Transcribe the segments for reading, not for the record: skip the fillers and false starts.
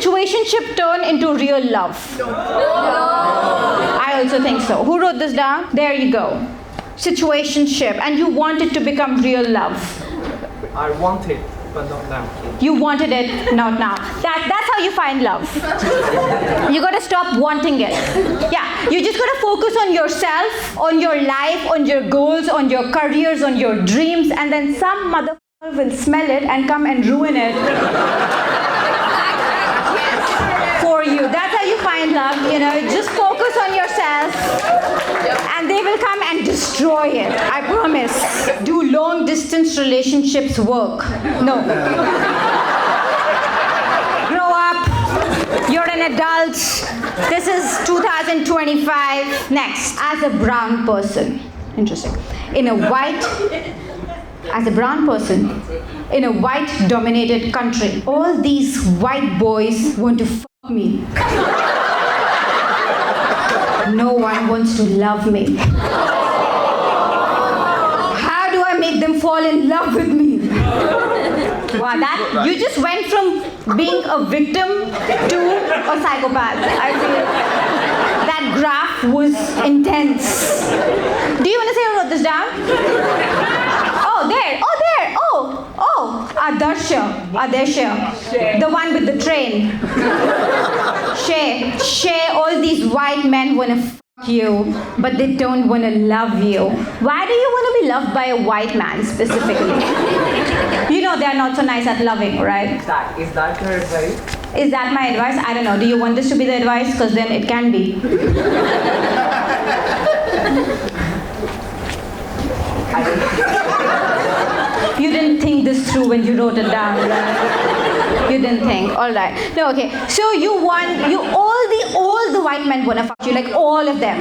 situationship turn into real love? No. I also think so. Who wrote this down? There you go. Situationship, and you want it to become real love. I want it, but not now. You wanted it, not now. That's how you find love. You gotta stop wanting it. Yeah, you just gotta focus on yourself, on your life, on your goals, on your careers, on your dreams, and then some motherfucker will smell it and come and ruin it for you. That's how you find love, just focus on yourself and they will come and destroy it. I promise. Do long distance relationships work? No. Grow up. You're an adult. This is 2025. Next, as a brown person. Interesting. As a brown person in a white dominated country, all these white boys want to fuck me. No one wants to love me. How do I make them fall in love with me? Wow, you just went from being a victim to a psychopath. I feel that graph was intense. Do you want to say who wrote this down? Adarsha, the one with the train. Shay, all these white men want to fuck you, but they don't want to love you. Why do you want to be loved by a white man specifically? They're not so nice at loving, right? Is that your advice? Is that my advice? I don't know. Do you want this to be the advice? Because then it can be. You didn't think this through when you wrote it down, right? You didn't think. All right. No, okay. So all the white men wanna fuck you, like all of them.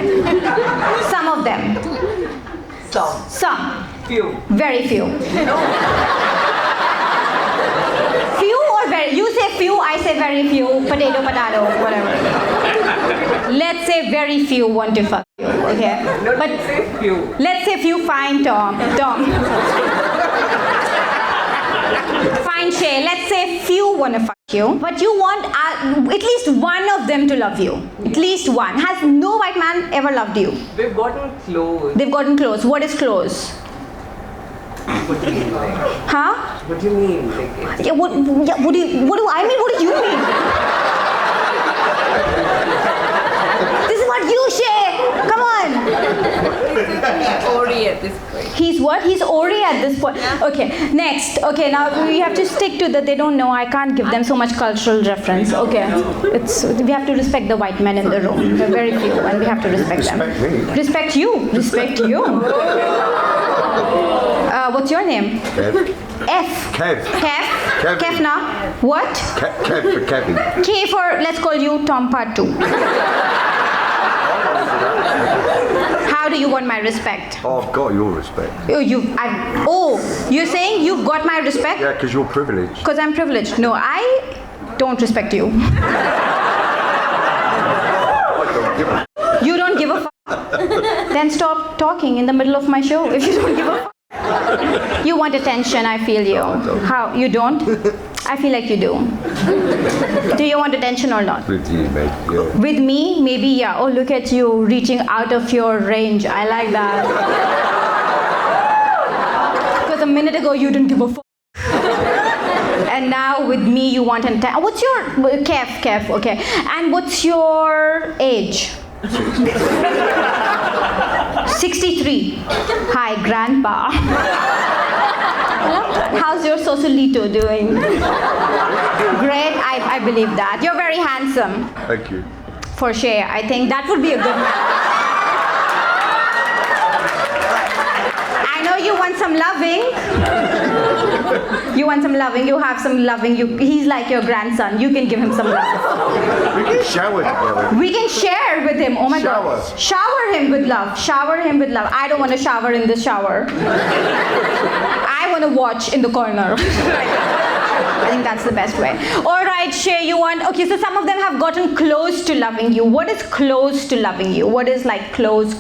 Some of them. Some. Few. Very few. Few or very? You say few, I say very few. Potato, whatever. Let's say very few want to fuck you, okay? But let's say few. Let's say few. Fine, Tom. Fine, Shay. Let's say few want to fuck you, but you want at least one of them to love you. At least one. Has no white man ever loved you? They've gotten close. They've gotten close. What is close? What do you mean? Huh? What do you mean? What do I mean? What do you mean? This is what you say. Come on. Ori at this point. He's what? He's Ori at this point. Yeah. Okay, next. Okay, now we have to stick to that. They don't know. I can't give them so much cultural reference. Okay, we have to respect the white men in the room. They're very few, and we have to respect them. Respect you. Respect you. What's your name? Kev. F. Kev. Kev. Kev now. What? Kev for Kevin. K for, let's call you Tom Part 2. How do you want my respect? Oh, I've got your respect. You're saying you've got my respect? Yeah, because you're privileged. Because I'm privileged. No, I don't respect you. You don't give a fuck. Then stop talking in the middle of my show if you don't give a fuck. You want attention, I feel you. How? You don't? I feel like you do. Do you want attention or not? With you, mate. Yeah. With me? Maybe, yeah. Oh, look at you reaching out of your range. I like that. Because a minute ago you didn't give a fuck. And now with me you want attention. What's your... Kev, okay. And what's your age? 63. Hi, Grandpa. How's your socialito doing? Great, I believe that. You're very handsome. Thank you. For sure, I think that would be a good man. I know you want some loving. You want some loving, you have some loving. He's like your grandson. You can give him some love. We can shower together. We can share with him. Oh my God. Shower him with love. Shower him with love. I don't want to shower in the shower. I want to watch in the corner. I think that's the best way. All right, Shay, you want... Okay, so some of them have gotten close to loving you. What is close to loving you? What is like close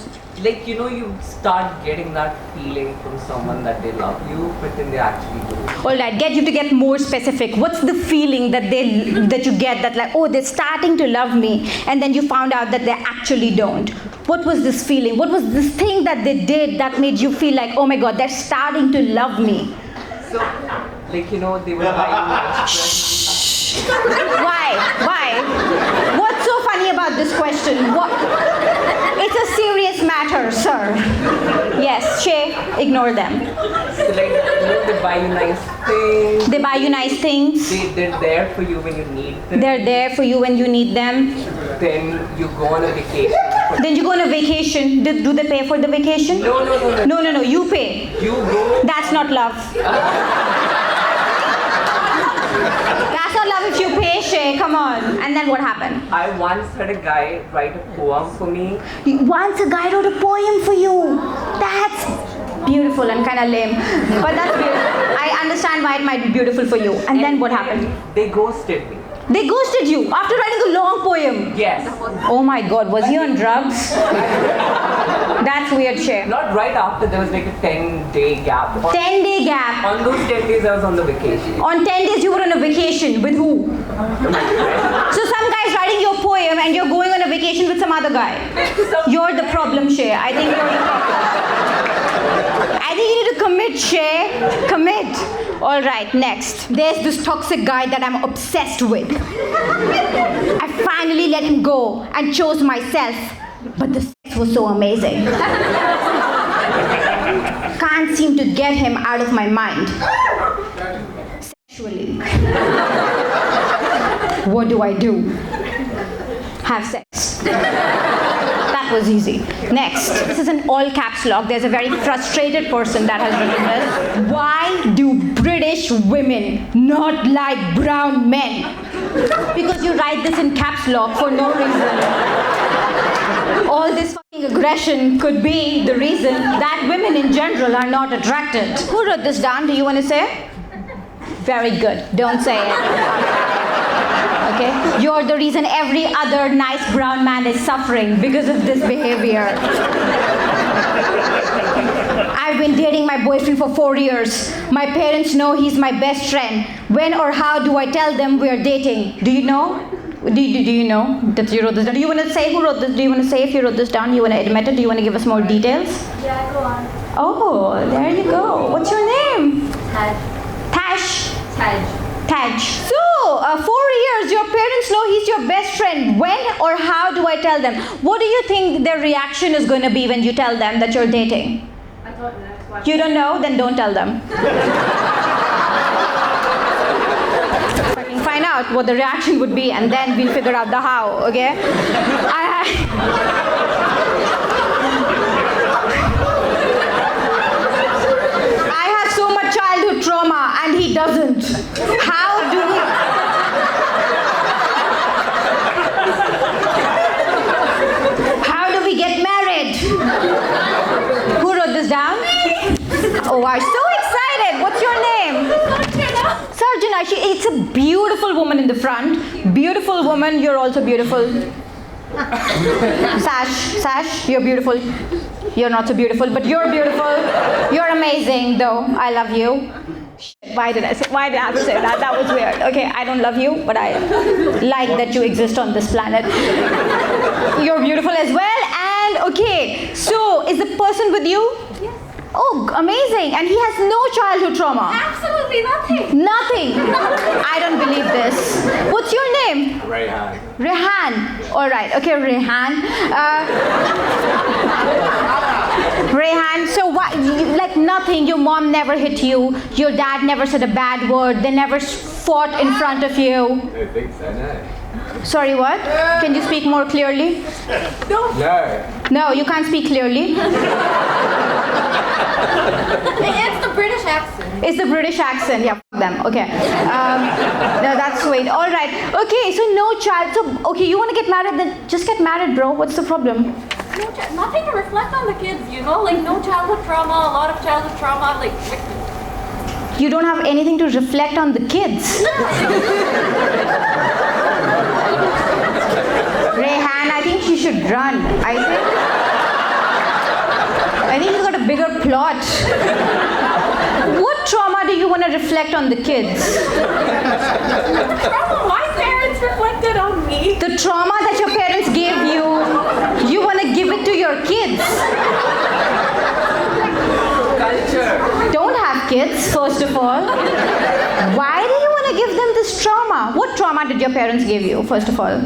like, you start getting that feeling from someone that they love you, but then they actually do. All right, get you to get more specific. What's the feeling that you get that like, oh, they're starting to love me, and then you found out that they actually don't? What was this feeling? What was this thing that they did that made you feel like, oh my God, they're starting to love me? So, like, they were buying nice Why? What's so funny about this question? What? It's a serious matter, sir. Yes, Shay, ignore them. So, like, they buy you nice things. They buy you nice things. They're there for you when you need them. They're there for you when you need them. Then you go on a vacation. Then you go on a vacation. Do they pay for the vacation? No. No, you pay. You go. That's not love. That's not love if you pay, Shay. Come on. And then what happened? I once had a guy write a poem for me. Once a guy wrote a poem for you. That's beautiful and kind of lame. But that's beautiful. I understand why it might be beautiful for you. And then what happened? They ghosted me. They ghosted you after writing a long poem. Yes. Oh my God, was he on drugs? That's weird, Shay. Not right after, there was like a 10-day gap. 10-day gap. On those 10 days, I was on the vacation. On 10 days, you were on a vacation with who? So some guy's writing your poem and you're going on a vacation with some other guy. You're the problem, Shay. I think you're the problem. I think you need to commit, Shay. Commit. All right, next. There's this toxic guy that I'm obsessed with. I finally let him go and chose myself. But the sex was so amazing. Can't seem to get him out of my mind. Sexually. What do I do? Have sex. That was easy. Next. This is an all caps lock. There's a very frustrated person that has written this. Why do British women not like brown men? Because you write this in caps lock for no reason. All this fucking aggression could be the reason that women in general are not attracted. Who wrote this down? Do you want to say? Very good. Don't say it. Okay? You're the reason every other nice brown man is suffering because of this behavior. I've been dating my boyfriend for 4 years. My parents know he's my best friend. When or how do I tell them we're dating? Do you know? Do you know that you wrote this down? Do you want to say who wrote this? Do you want to say if you wrote this down? You want to admit it? Do you want to give us more details? Yeah, go on. Oh, there you go. What's your name? Tash. Taj. So, 4 years, your parents know he's your best friend. When or how do I tell them? What do you think their reaction is going to be when you tell them that you're dating? I don't know. You don't know? Then don't tell them. Find out what the reaction would be and then we'll figure out the how, okay? I have so much childhood trauma and he doesn't. How do we get married? Who wrote this down? Oh, I'm so excited. What's your name? Sarjana. It's a beautiful woman in the front. Beautiful woman. You're also beautiful. Sash, you're beautiful. You're not so beautiful, but you're beautiful. You're amazing, though. I love you. Why did I have to say that? That was weird. Okay, I don't love you, but I like that you exist on this planet. You're beautiful as well. And okay, so is the person with you? Yes. Oh, amazing. And he has no childhood trauma. Absolutely nothing. Nothing. I don't believe this. What's your name? Rayhan. Rehan. All right. Okay, Rehan. Rehan, so what, like nothing, your mom never hit you, your dad never said a bad word, they never fought in front of you. I don't think so, no. Sorry, what? Can you speak more clearly? No. No, you can't speak clearly. It's the British accent. It's the British accent. Yeah, f them. Okay. No, that's sweet. All right. Okay, so no child. So, okay, you want to get married? Then just get married, bro. What's the problem? Nothing to reflect on the kids, like no childhood trauma, a lot of childhood trauma, like. You don't have anything to reflect on the kids. Rehan, I think she should run. I think. plot. What trauma do you want to reflect on the kids? Trauma my parents reflected on me. The trauma that your parents gave you want to give it to your kids. Culture. Don't have kids, first of all. Why do you want to give them this trauma? What trauma did your parents give you, first of all?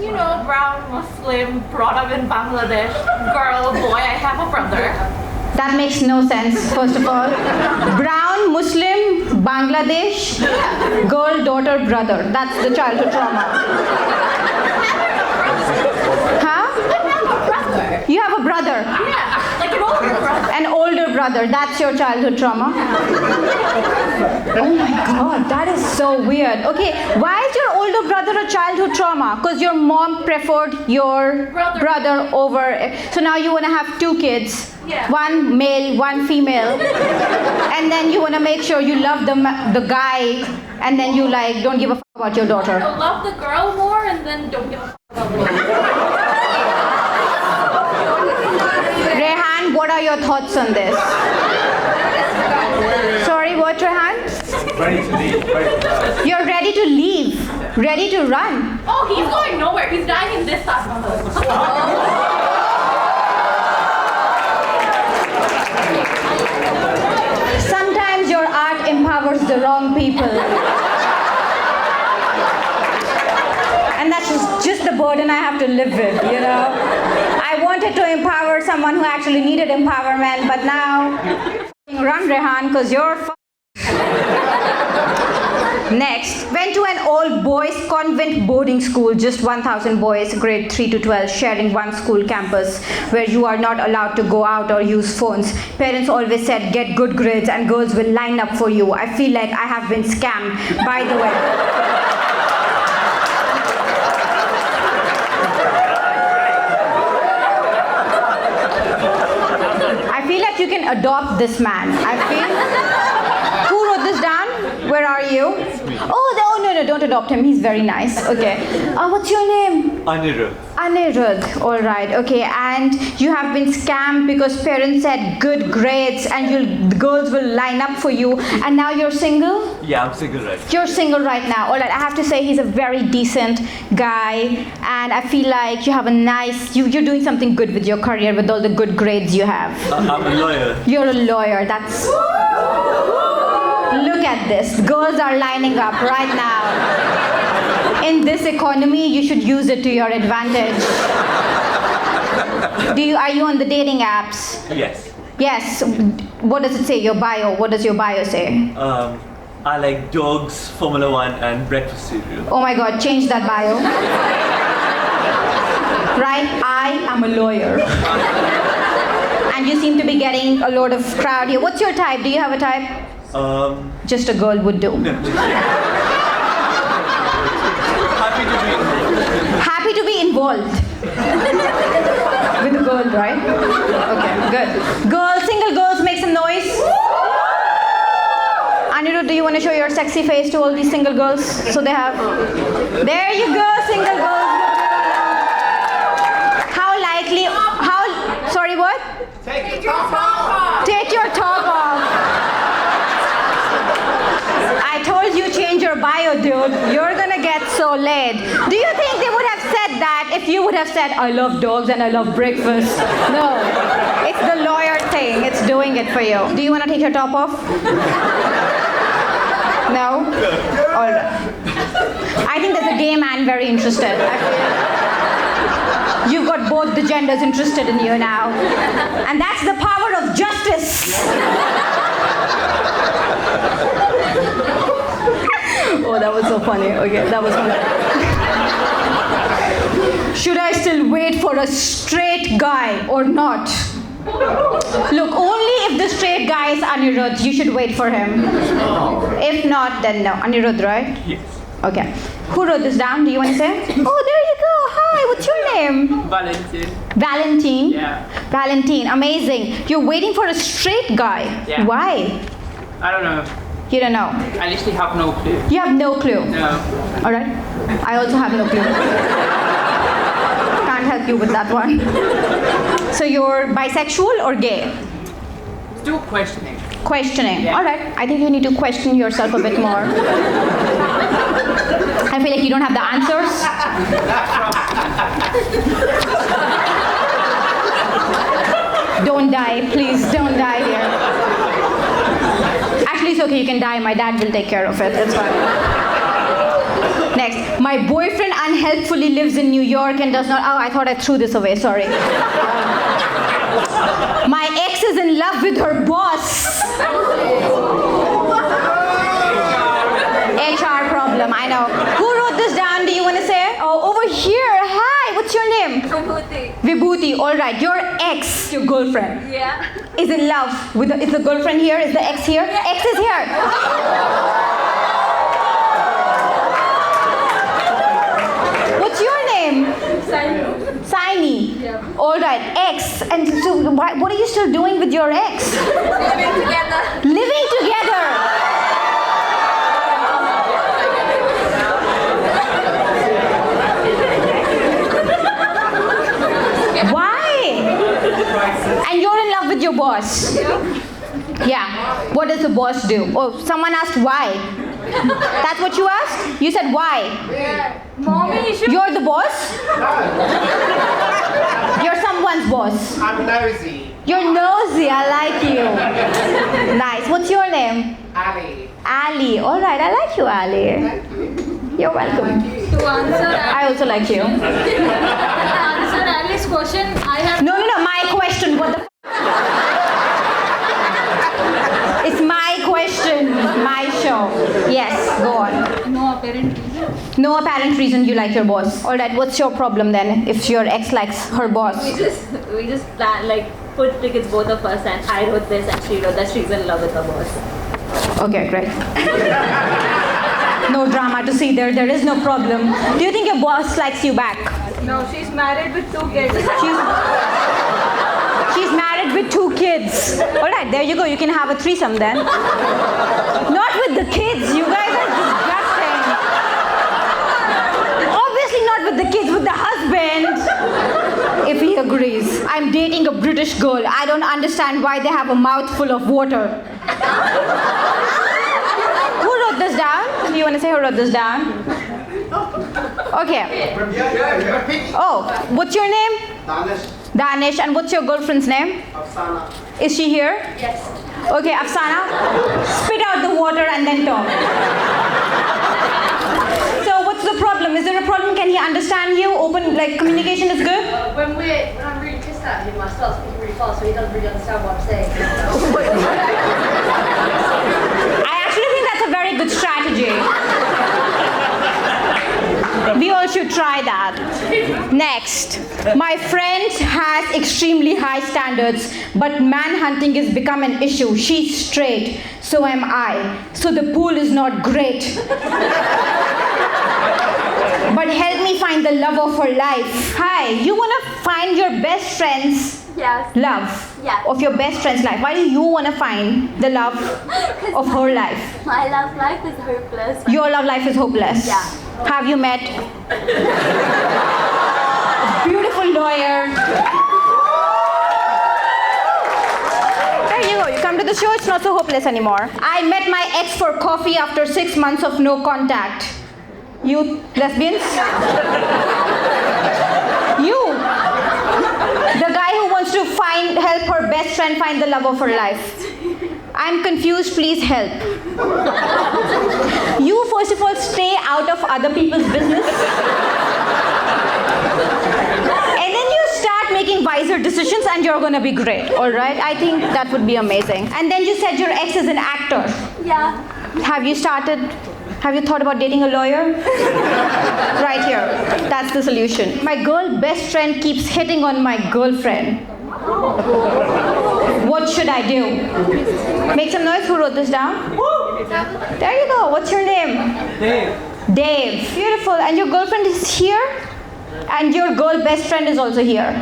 You know, brown, Muslim, brought up in Bangladesh, girl, boy, I have a brother. That makes no sense, first of all. Brown, Muslim, Bangladesh, girl, daughter, brother. That's the childhood trauma. Huh? You have a brother. Yeah, like an older brother. An older brother. That's your childhood trauma. Oh my god, that is so weird. Okay, why is your older brother a childhood trauma? Because your mom preferred your brother over. So now you want to have two kids. Yeah. One male, one female. And then you want to make sure you love the guy. And then you like don't give a fuck about your daughter. So love the girl more and then don't give a fuck about the boy. Rehan, what are your thoughts on this? Sorry, what, Rehan? Ready to leave. You're ready to leave, ready to run. Oh, he's going nowhere. He's dying in this Taj Mahal. Sometimes your art empowers the wrong people. And that's just the burden I have to live with, you know. I wanted to empower someone who actually needed empowerment, but now, run, Rehan, because you're Next, went to an all-boys convent boarding school, just 1,000 boys, grade 3 to 12, sharing one school campus, where you are not allowed to go out or use phones. Parents always said, get good grades and girls will line up for you. I feel like I have been scammed, by the way. I feel like you can adopt this man. Who wrote this down? Where are you? Oh, no, don't adopt him. He's very nice. Okay. What's your name? Anirudh. Anirudh. All right. Okay. And you have been scammed because parents said good grades and the girls will line up for you. And now you're single? Yeah, I'm single right now. You're single right now. All right. I have to say he's a very decent guy. And I feel like you have a nice, you're doing something good with your career with all the good grades you have. I'm a lawyer. You're a lawyer. That's... Look at this. Girls are lining up right now. In this economy, you should use it to your advantage. Are you on the dating apps? Yes. Yes. What does it say? Your bio. What does your bio say? I like dogs, Formula 1, and breakfast cereal. Oh my God, change that bio. Right? I am a lawyer. And you seem to be getting a lot of crowd here. What's your type? Do you have a type? Just a girl would do. No, happy to be involved. With a girl, right? Okay, good. Girls, single girls, make some noise. Anirudh, do you want to show your sexy face to all these single girls? So they have... There you go, single girls. How likely... Sorry, what? Take your top off. Take your top off. I told you change your bio, dude. You're gonna get so laid. Do you think they would have said that if you would have said, I love dogs and I love breakfast? No. It's the lawyer thing. It's doing it for you. Do you want to take your top off? No? All right. I think there's a gay man very interested. You've got both the genders interested in you now. And that's the power of justice. Oh, that was so funny. Okay, that was funny. Should I still wait for a straight guy or not? Look, only if the straight guy is Anirudh, you should wait for him. If not, then no. Anirudh, right? Yes. Okay. Who wrote this down? Do you want to say? Oh, there you go. Hi, what's your name? Valentine. Valentine? Yeah. Valentine, amazing. You're waiting for a straight guy. Yeah. Why? I don't know. You don't know. I literally have no clue. You have no clue. No. All right. I also have no clue. Can't help you with that one. So you're bisexual or gay? Let's do questioning. Questioning. Yeah. All right. I think you need to question yourself a bit more. I feel like you don't have the answers. Don't die, please. Don't die here. Actually, it's okay. You can die. My dad will take care of it. It's fine. Next. My boyfriend unhelpfully lives in New York and does not. Oh, I thought I threw this away. Sorry. My ex is in love with her boss. HR problem, I know. Who wrote this down? Do you want to say? Oh, over here. Hi, what's your name? Vibhuti. Vibhuti. All right. Your ex, your girlfriend, Yeah. is in love with. Is the girlfriend here? Is the ex here? Ex is here. What's your name? Saini. Yeah. All right. Ex. And so, what are you still doing with your ex? Living together. Living together. Why? And you're in love with your boss. Yeah. What does the boss do? Oh, someone asked why. That's what you asked? You said why? Yeah. Mommy, you should. You're the boss? You're someone's boss. I'm nosy. You're nosy. I like you. Nice. What's your name? Ali. Ali. All right. I like you, Ali. You're welcome. To answer I also like you. Ali's question, I have. No. My question. What the? It's my question. My show. Yes. Go on. No apparent reason. No apparent reason you like your boss. All right. What's your problem then? If your ex likes her boss. We just plan, like, put tickets, both of us, and I wrote this and she wrote that she's in love with her boss. Okay. Great. No drama to see there. There is no problem. Do you think your boss likes you back? No, she's married with 2 kids. She's married with 2 kids. All right, there you go. You can have a threesome then. Not with the kids. You guys are disgusting. Obviously not with the kids, with the husband. If he agrees. I'm dating a British girl. I don't understand why they have a mouthful of water. Who wrote this down? Do you want to say who wrote this down? Okay. Oh, what's your name? Danish. Danish. And what's your girlfriend's name? Afsana. Is she here? Yes. Okay, Afsana, spit out the water and then talk. So what's the problem? Is there a problem? Can he understand you? Open, like, communication is good? When I'm really pissed at him, I start speaking really fast, so he doesn't really understand what I'm saying. I actually think that's a very good strategy. We all should try that. Next. My friend has extremely high standards, but manhunting has become an issue. She's straight, so am I. So the pool is not great. But help me find the love of her life. Hi, you want to find your best friend's Yes. love Yeah. of your best friend's life. Why do you want to find the love of her life? My love life is hopeless. Your love life is hopeless. Yeah. Have you met a beautiful lawyer? There you go. You come to the show, it's not so hopeless anymore. I met my ex for coffee after 6 months of no contact. You lesbians? You. The guy who wants to help her best friend find the love of her life. I'm confused, please help. You first of all stay out of other people's business. And then you start making wiser decisions and you're gonna be great, alright? I think that would be amazing. And then you said your ex is an actor. Yeah. Have you thought about dating a lawyer? Right here. That's the solution. My girl best friend keeps hitting on my girlfriend. What should I do? Make some noise. Who wrote this down? There you go. What's your name? Dave. Dave. Beautiful. And your girlfriend is here? And your girl best friend is also here.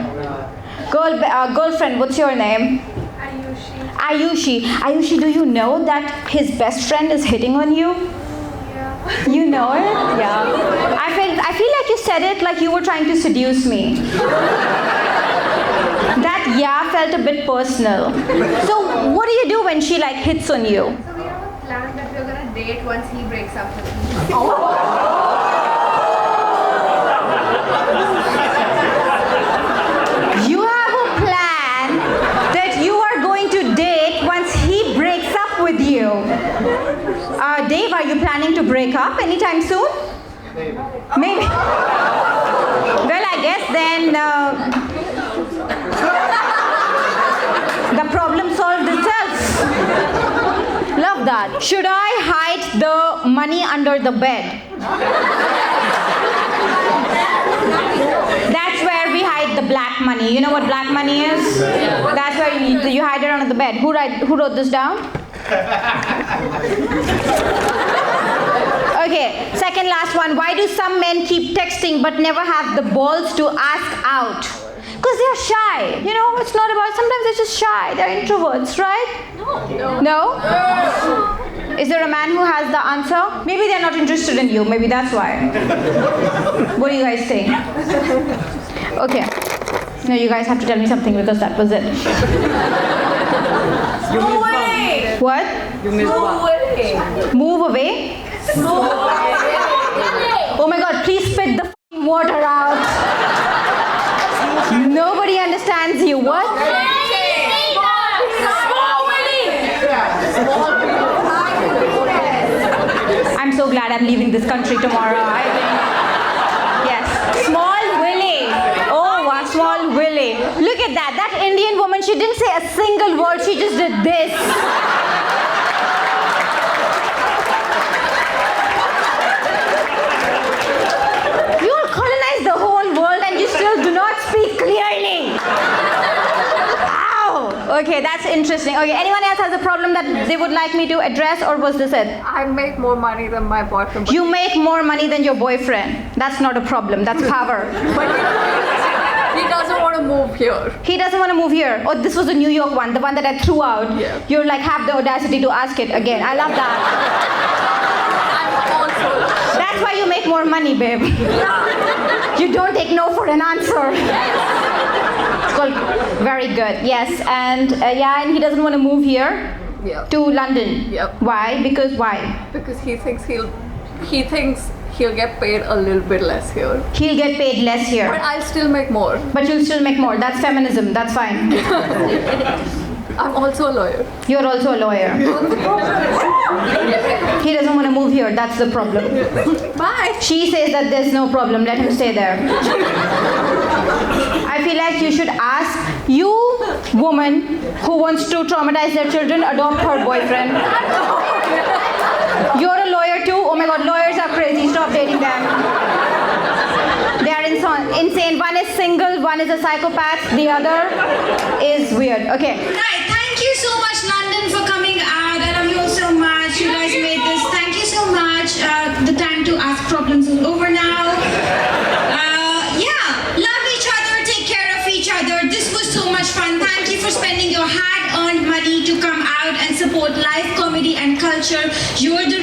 Girlfriend, what's your name? Ayushi. Ayushi, do you know that his best friend is hitting on you? Yeah. You know it? Yeah. I feel like you said it like you were trying to seduce me. That yeah felt a bit personal. So what do you do when she like hits on you? So we have a plan that we're gonna date once he breaks up with me. You have a plan that you are going to date once he breaks up with you. Dave, are you planning to break up anytime soon? Maybe. Well, I guess then the problem solved itself. Love that. Should I hide the money under the bed? That's where we hide the black money. You know what black money is? That's where you hide it under the bed. Who wrote this down? Okay, second last one. Why do some men keep texting but never have the balls to ask out? Because they're shy. You know, it's not about, sometimes they're just shy. They're introverts, right? No? Is there a man who has the answer? Maybe they're not interested in you. Maybe that's why. What do you guys think? Okay. No, you guys have to tell me something because that was it. Move away. What? You missed one. Move away? Oh my god, please spit the f***ing water out. Nobody understands you. What? I'm so glad I'm leaving this country tomorrow. I think. Yes. Small willy. Oh, wow, small willy. Look at that. That Indian woman, she didn't say a single word. She just did this. You all colonize the whole world and you still do not speak clearly. Ow. Okay, that's interesting. Okay, anyone else has a problem that they would like me to address, or was this it? I make more money than my boyfriend. You make more money than your boyfriend. That's not a problem. That's power. But he doesn't want to move here. He doesn't want to move here. Oh, this was the New York one, the one that I threw out. Yeah. You're like, have the audacity to ask it again. I love that. I'm also. That's why you make more money, babe. You don't take no for an answer. It's called very good. Yes, and and he doesn't want to move here Yeah. to London. Yep. Why? Because why? Because he thinks he'll get paid a little bit less here. He'll get paid less here. But I'll still make more. But you'll still make more. That's feminism. That's fine. I'm also a lawyer. You're also a lawyer. He doesn't want to move here. That's the problem. Bye. She says that there's no problem. Let him stay there. I feel like you should ask, you woman who wants to traumatize their children, adopt her boyfriend. You're a lawyer too? Oh my god, lawyers are crazy. Stop dating them. They are insane. One is single, one is a psychopath, the other is weird. Okay. Right, thank you so much, London, for coming out. I love you all so much. You guys made this. Thank you so much. The time to ask problems is over now. Love each other, take care of each other. This was so much fun. Thank you for spending your hard-earned money to come out and support live comedy and culture. You're the